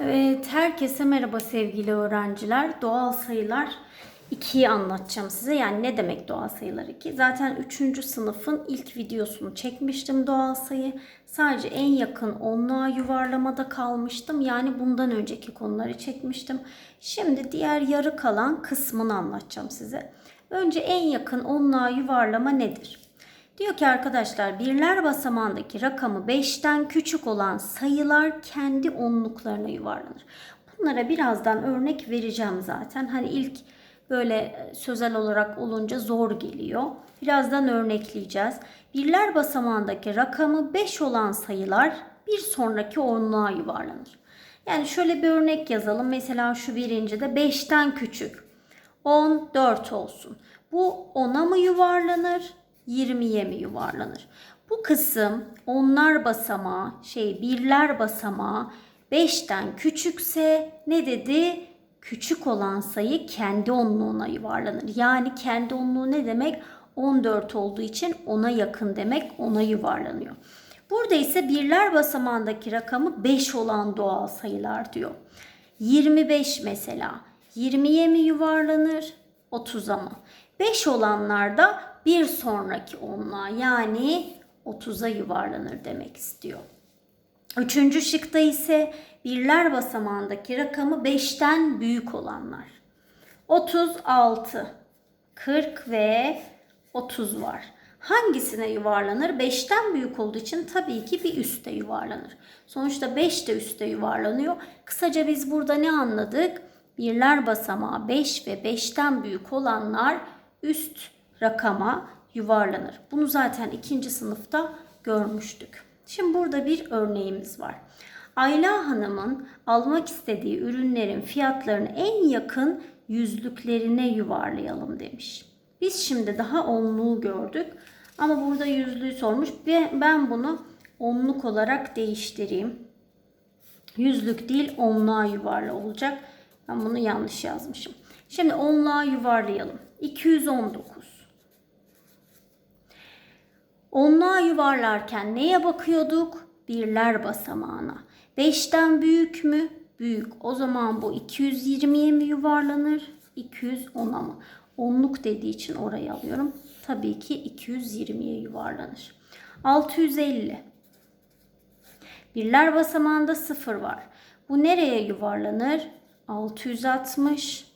Evet, herkese merhaba sevgili öğrenciler. Doğal sayılar 2'yi anlatacağım size. Yani ne demek doğal sayılar 2? Zaten 3. sınıfın ilk videosunu çekmiştim doğal sayı. Sadece en yakın onluğa yuvarlamada kalmıştım. Yani bundan önceki konuları çekmiştim. Şimdi diğer yarı kalan kısmını anlatacağım size. Önce en yakın onluğa yuvarlama nedir? Diyor ki arkadaşlar birler basamağındaki rakamı 5'ten küçük olan sayılar kendi onluklarına yuvarlanır. Bunlara birazdan örnek vereceğim zaten. Hani ilk böyle sözel olarak olunca zor geliyor. Birazdan örnekleyeceğiz. Birler basamağındaki rakamı 5 olan sayılar bir sonraki onluğa yuvarlanır. Yani şöyle bir örnek yazalım. Mesela şu birinci de 5'ten küçük. 14 olsun. Bu 10'a mı yuvarlanır? 20'ye mi yuvarlanır? Bu kısım onlar basamağı, birler basamağı 5'ten küçükse ne dedi? Küçük olan sayı kendi onluğuna yuvarlanır. Yani kendi onluğu ne demek? 14 olduğu için 10'a yakın demek, 10'a yuvarlanıyor. Burada ise birler basamağındaki rakamı 5 olan doğal sayılar diyor. 25 mesela 20'ye mi yuvarlanır? 30'a mı? 5 olanlar da bir sonraki onluğa yani 30'a yuvarlanır demek istiyor. Üçüncü şıkta ise birler basamağındaki rakamı 5'ten büyük olanlar. 36, 40 ve 30 var. Hangisine yuvarlanır? 5'ten büyük olduğu için tabii ki bir üste yuvarlanır. Sonuçta 5 de üste yuvarlanıyor. Kısaca biz burada ne anladık? Birler basamağı 5 ve 5'ten büyük olanlar üst rakama yuvarlanır. Bunu zaten 2. sınıfta görmüştük. Şimdi burada bir örneğimiz var. Ayla Hanım'ın almak istediği ürünlerin fiyatlarını en yakın yüzlüklerine yuvarlayalım demiş. Biz şimdi daha onluğu gördük ama burada yüzlüğü sormuş. Ben bunu onluk olarak değiştireyim. Yüzlük değil onluğa yuvarla olacak. Ben bunu yanlış yazmışım. Şimdi onluğa yuvarlayalım. 219. Onluğa yuvarlarken neye bakıyorduk? Birler basamağına. 5'ten büyük mü? Büyük. O zaman bu 220'ye mi yuvarlanır? 210'a mı? Onluk dediği için orayı alıyorum. Tabii ki 220'ye yuvarlanır. 650. Birler basamağında 0 var. Bu nereye yuvarlanır? 660,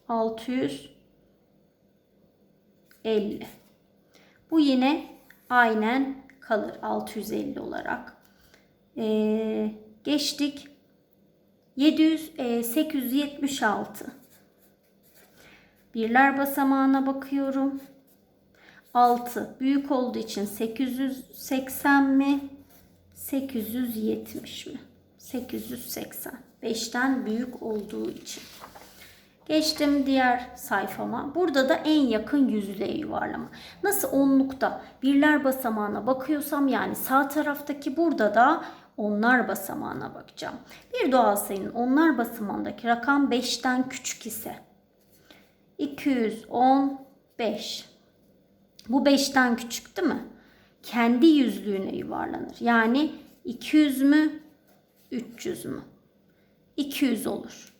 650. Bu yine aynen kalır 650 olarak. Geçtik. 876. Birler basamağına bakıyorum. 6 büyük olduğu için 880 mi? 870 mi? 880. 5'ten büyük olduğu için. Geçtim diğer sayfama. Burada da en yakın yüzlüğe yuvarlama. Nasıl onlukta birler basamağına bakıyorsam yani sağ taraftaki burada da onlar basamağına bakacağım. Bir doğal sayının onlar basamağındaki rakam 5'ten küçük ise 215. Bu 5'ten küçük değil mi? Kendi yüzlüğüne yuvarlanır. Yani 200 mü? 300 mü? 200 olur.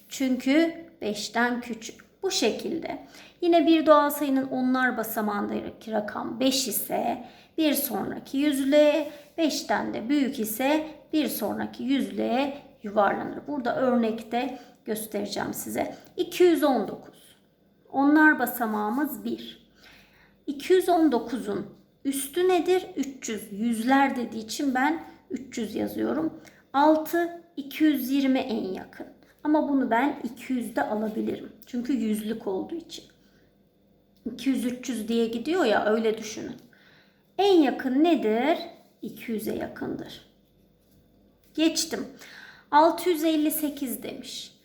Çünkü 5'ten küçük. Bu şekilde. Yine bir doğal sayının onlar basamağındaki rakam 5 ise bir sonraki yüzlüğe, 5'ten de büyük ise bir sonraki yüzlüğe yuvarlanır. Burada örnekte göstereceğim size. 219. Onlar basamağımız 1. 219'un üstü nedir? 300. Yüzler dediği için ben 300 yazıyorum. 6, 220 en yakın. Ama bunu ben 200'de alabilirim. Çünkü yüzlük olduğu için. 200-300 diye gidiyor ya, öyle düşünün. En yakın nedir? 200'e yakındır. Geçtim. 658 demiş.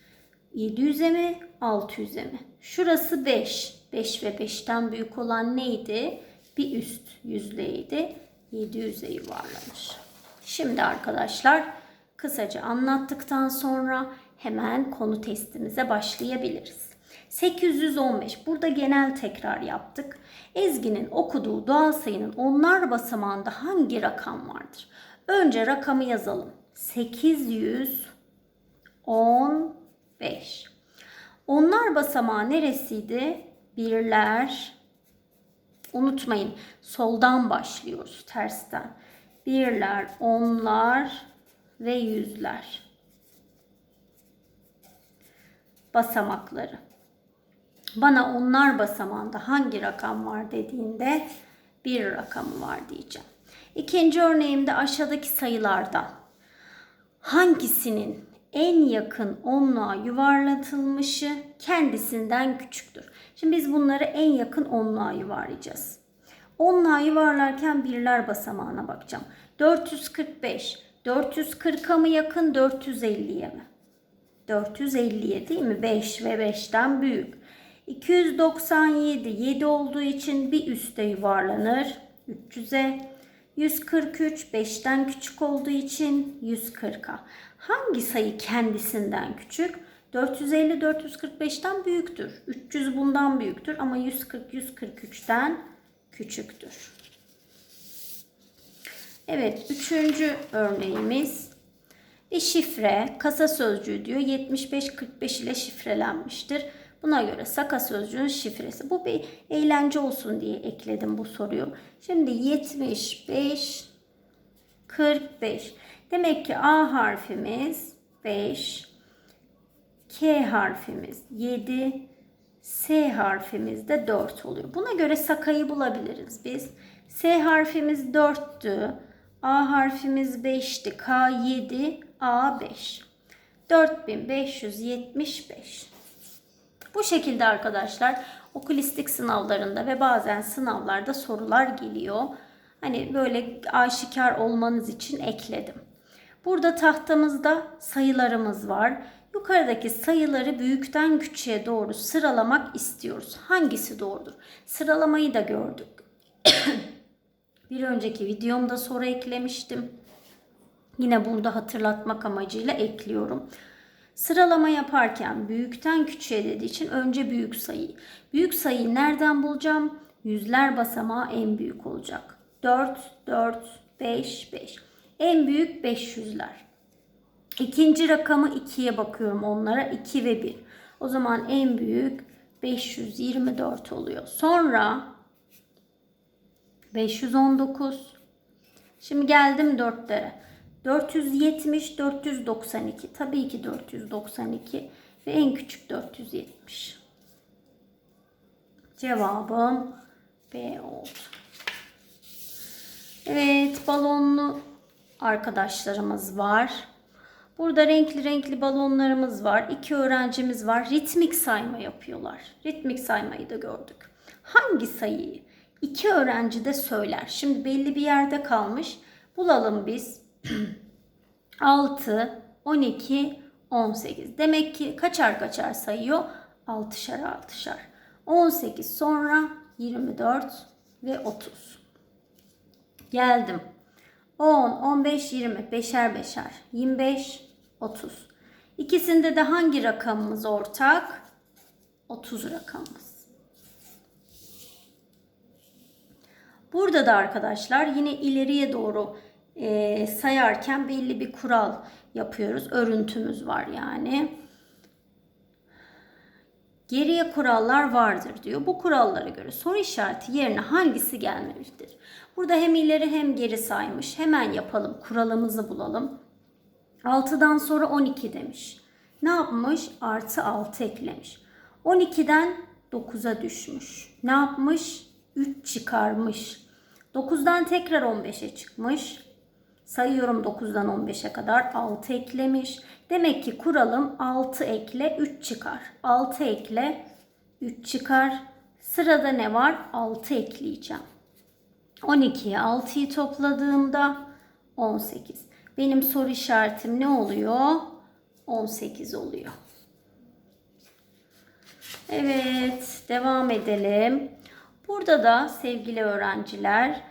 700'e mi? 600'e mi? Şurası 5. 5 ve 5'ten büyük olan neydi? Bir üst yüzleydi. 700'e yuvarlanır. Şimdi arkadaşlar kısaca anlattıktan sonra hemen konu testimize başlayabiliriz. 815. Burada genel tekrar yaptık. Ezgi'nin okuduğu doğal sayının onlar basamağında hangi rakam vardır? Önce rakamı yazalım. 815. Onlar basamağı neresiydi? Birler. Unutmayın, soldan başlıyoruz, tersten. Birler, onlar ve yüzler. Basamakları. Bana onlar basamağında hangi rakam var dediğinde bir rakamı var diyeceğim. İkinci örneğimde aşağıdaki sayılardan hangisinin en yakın onluğa yuvarlatılmışı kendisinden küçüktür? Şimdi biz bunları en yakın onluğa yuvarlayacağız. Onluğa yuvarlarken birler basamağına bakacağım. 445. 440'a mı yakın, 450'ye mi? 450'ye değil mi? 5 ve 5'ten büyük. 297, 7 olduğu için bir üste yuvarlanır. 300'e. 143, 5'ten küçük olduğu için 140'a. Hangi sayı kendisinden küçük? 450, 445'ten büyüktür. 300 bundan büyüktür ama 140, 143'ten küçüktür. Evet, üçüncü örneğimiz bir şifre, kasa sözcüğü diyor. 7545 ile şifrelenmiştir. Buna göre Saka sözcüğün şifresi. Bu bir eğlence olsun diye ekledim bu soruyu. Şimdi 75 45. Demek ki A harfimiz 5, K harfimiz 7, S harfimiz de 4 oluyor. Buna göre Saka'yı bulabiliriz biz. S harfimiz 4'tü. A harfimiz 5'ti. K 7, A 5. 4575. Bu şekilde arkadaşlar okulistik sınavlarında ve bazen sınavlarda sorular geliyor. Hani böyle aşikar olmanız için ekledim. Burada tahtamızda sayılarımız var. Yukarıdaki sayıları büyükten küçüğe doğru sıralamak istiyoruz. Hangisi doğrudur? Sıralamayı da gördük. Bir önceki videomda soru eklemiştim. Yine burada hatırlatmak amacıyla ekliyorum. Sıralama yaparken büyükten küçüğe dediği için önce büyük sayı. Büyük sayıyı nereden bulacağım? Yüzler basamağı en büyük olacak. 4, 4, 5, 5. En büyük 500'ler. İkinci rakamı 2'ye bakıyorum onlara. 2 ve 1. O zaman en büyük 524 oluyor. Sonra 519. Şimdi geldim 4'lere. 470, 492. Tabii ki 492 ve en küçük 470. Cevabım B oldu. Evet, balonlu arkadaşlarımız var. Burada renkli renkli balonlarımız var. 2 öğrencimiz var. Ritmik sayma yapıyorlar. Ritmik saymayı da gördük. Hangi sayıyı 2 öğrenci de söyler? Şimdi belli bir yerde kalmış. Bulalım biz. 6, 12, 18. Demek ki kaçar kaçar sayıyor? 6'şar 6'şar. 18 sonra 24 ve 30. Geldim. 10, 15, 20. Beşer beşer. 25, 30. İkisinde de hangi rakamımız ortak? 30 rakamımız. Burada da arkadaşlar yine ileriye doğru sayarken belli bir kural yapıyoruz. Örüntümüz var yani. Geriye kurallar vardır diyor. Bu kurallara göre soru işareti yerine hangisi gelmelidir? Burada hem ileri hem geri saymış. Hemen yapalım. Kuralımızı bulalım. 6'dan sonra 12 demiş. Ne yapmış? Artı 6 eklemiş. 12'den 9'a düşmüş. Ne yapmış? 3 çıkarmış. 9'dan tekrar 15'e çıkmış. Sayıyorum 9'dan 15'e kadar 6 eklemiş. Demek ki kuralım 6 ekle 3 çıkar. 6 ekle 3 çıkar. Sırada ne var? 6 ekleyeceğim. 12'ye 6'yı topladığımda 18. Benim soru işaretim ne oluyor? 18 oluyor. Evet, devam edelim. Burada da sevgili öğrenciler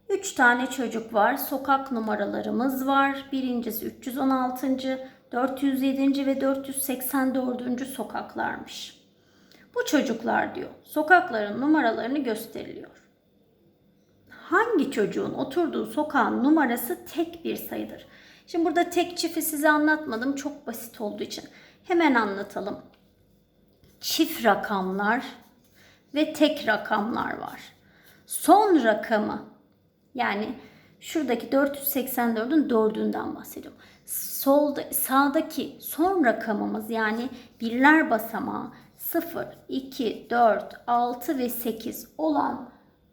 3 tane çocuk var. Sokak numaralarımız var. Birincisi 316. 407. ve 484. sokaklarmış. Bu çocuklar diyor sokakların numaralarını gösteriliyor. Hangi çocuğun oturduğu sokağın numarası tek bir sayıdır? Şimdi burada tek çifi size anlatmadım. Çok basit olduğu için. Hemen anlatalım. Çift rakamlar ve tek rakamlar var. Son rakamı, yani şuradaki 484'ün 4'ünden bahsediyorum. Sağdaki son rakamımız, yani birler basamağı 0, 2, 4, 6 ve 8 olan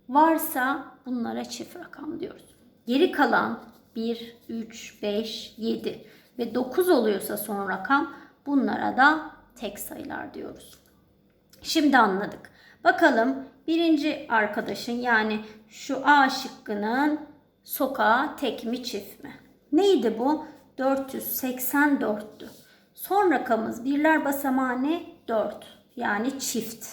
varsa bunlara çift rakam diyoruz. Geri kalan 1, 3, 5, 7 ve 9 oluyorsa son rakam, bunlara da tek sayılar diyoruz. Şimdi anladık. Bakalım birinci arkadaşın, yani şu A şıkkının sokağı tek mi çift mi? Neydi bu? 484'tü. Son rakamımız birler basamağı ne? 4. Yani çift.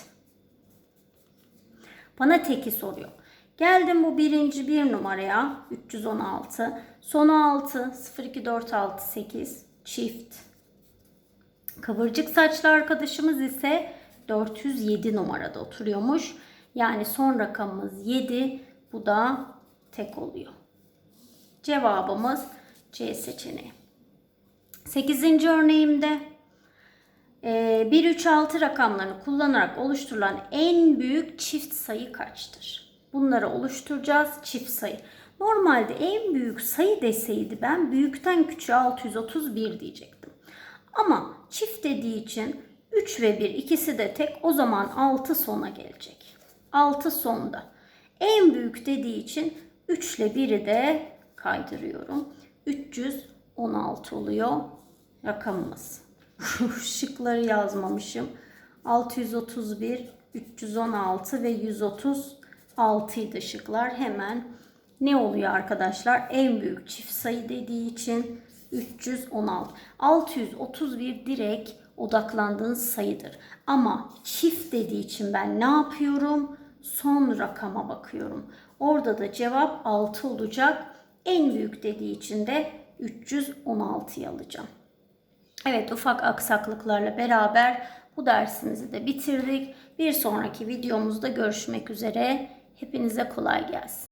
Bana teki soruyor. Geldim bu bir numaraya, 316. Sonu 6, 0, 2, 4, 6, 8 çift. Kıvırcık saçlı arkadaşımız ise 407 numarada oturuyormuş. Yani son rakamımız 7. Bu da tek oluyor. Cevabımız C seçeneği. 8. örneğimde 1, 3, 6 rakamlarını kullanarak oluşturulan en büyük çift sayı kaçtır? Bunları oluşturacağız. Çift sayı. Normalde en büyük sayı deseydi ben büyükten küçüğe 631 diyecektim. Ama çift dediği için 3 ve 1 ikisi de tek, o zaman 6 sona gelecek. 6 sonda. En büyük dediği için 3 ile 1'i de kaydırıyorum. 316 oluyor rakamımız. Şıkları yazmamışım. 631, 316 ve 136 idi şıklar. Hemen ne oluyor arkadaşlar? En büyük çift sayı dediği için 316. 631 direkt odaklandığınız sayıdır. Ama çift dediği için ben ne yapıyorum? Son rakama bakıyorum. Orada da cevap 6 olacak. En büyük dediği için de 316'yı alacağım. Evet, ufak aksaklıklarla beraber bu dersimizi de bitirdik. Bir sonraki videomuzda görüşmek üzere. Hepinize kolay gelsin.